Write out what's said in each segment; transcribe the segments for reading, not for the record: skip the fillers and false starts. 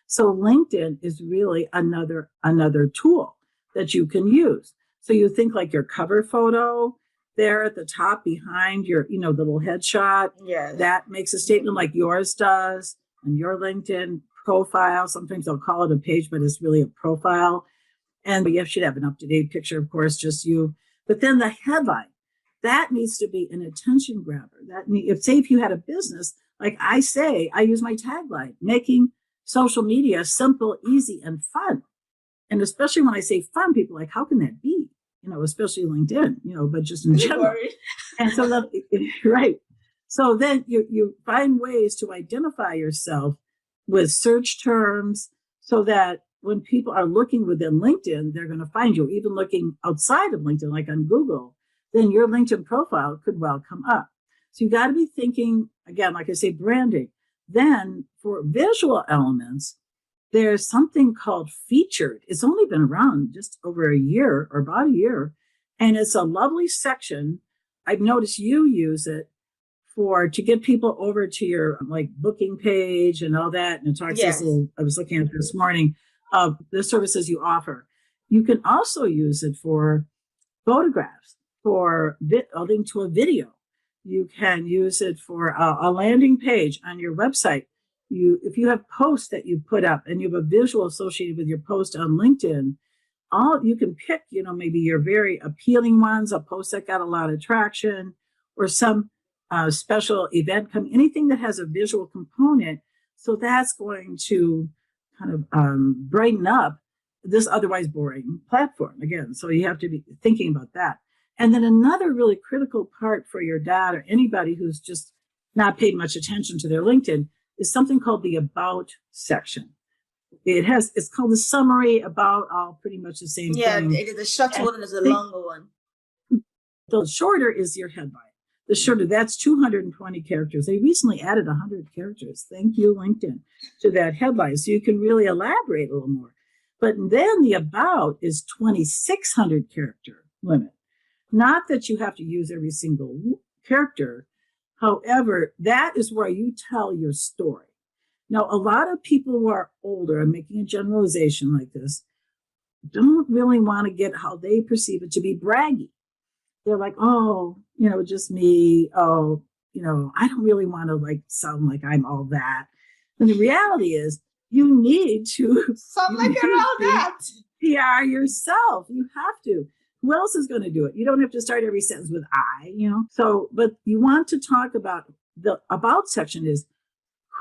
So LinkedIn is really another tool that you can use. So you think like your cover photo there at the top behind your, the little headshot. Yes. That makes a statement like yours does, and your LinkedIn profile. Sometimes they'll call it a page, but it's really a profile. And you should have an up-to-date picture, of course, just you. But then the headline, that needs to be an attention grabber. If you had a business, like I say, I use my tagline, making social media simple, easy, and fun. And especially when I say fun, people are like, how can that be? Especially LinkedIn, but just in general. And so right. So then you find ways to identify yourself with search terms so that when people are looking within LinkedIn, they're going to find you. Even looking outside of LinkedIn, like on Google, then your LinkedIn profile could well come up. So you got to be thinking, again, like I say, branding. Then for visual elements, there's something called featured. It's only been around just over a year or about a year. And it's a lovely section. I've noticed you use it to get people over to your like booking page and all that. And it talks Yes. I was looking at this morning of the services you offer. You can also use it for photographs, for a link to a video. You can use it for a landing page on your website. If you have posts that you put up and you have a visual associated with your post on LinkedIn, you can pick, maybe your very appealing ones, a post that got a lot of traction, or some special event anything that has a visual component. So that's going to kind of brighten up this otherwise boring platform again. So you have to be thinking about that. And then another really critical part for your dad or anybody who's just not paid much attention to their LinkedIn is something called the About section. It's called the summary, about, all pretty much the same thing. Yeah, it is a short one and there's a longer one. The shorter is your headline. The shorter, that's 220 characters. They recently added 100 characters. Thank you, LinkedIn, to that headline. So you can really elaborate a little more. But then the about is 2,600 character limit. Not that you have to use every single character. However, that is where you tell your story. Now, a lot of people who are older, I'm making a generalization like this, don't really want to get how they perceive it to be braggy. They're like, oh, just me. Oh, I don't really want to sound like I'm all that. And the reality is you need to sound like you're all that. PR yourself. You have to. Who else is going to do it? You don't have to start every sentence with I, So, but you want to talk about the about section is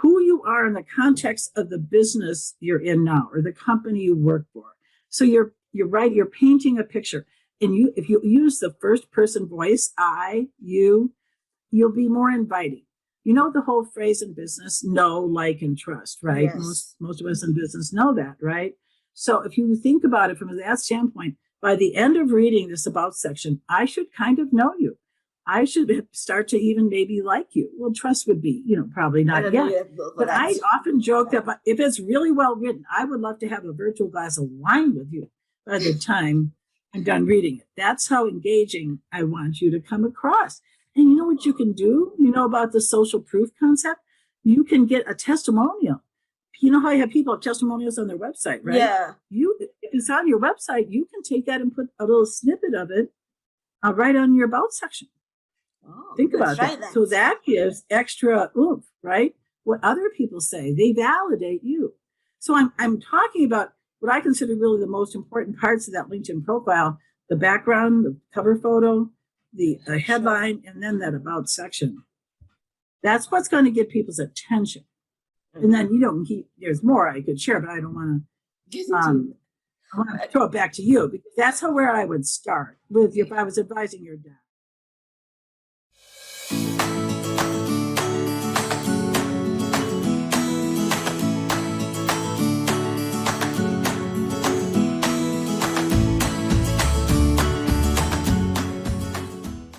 who you are in the context of the business you're in now or the company you work for. So you're right. You're painting a picture. And if you use the first person voice, I, you'll be more inviting. The whole phrase in business, know, like, and trust, right? Yes. Most of us in business know that, right? So if you think about it from that standpoint, by the end of reading this about section, I should kind of know you. I should start to even maybe like you. Well, trust would be, probably not yet. But I often joke that if it's really well written, I would love to have a virtual glass of wine with you by the time I'm done reading it. That's how engaging I want you to come across. And you know what you can do? About the social proof concept? You can get a testimonial. You know how you have people have testimonials on their website, right? Yeah. If it's on your website, you can take that and put a little snippet of it right on your about section. Oh, think about that. So that gives extra oomph, right? What other people say, they validate you. So I'm talking about what I consider really the most important parts of that LinkedIn profile: the background, the cover photo, the headline, and then that about section. That's what's going to get people's attention. And then there's more I could share, but I don't want to throw it back to you, because that's where I would start with if I was advising your dad.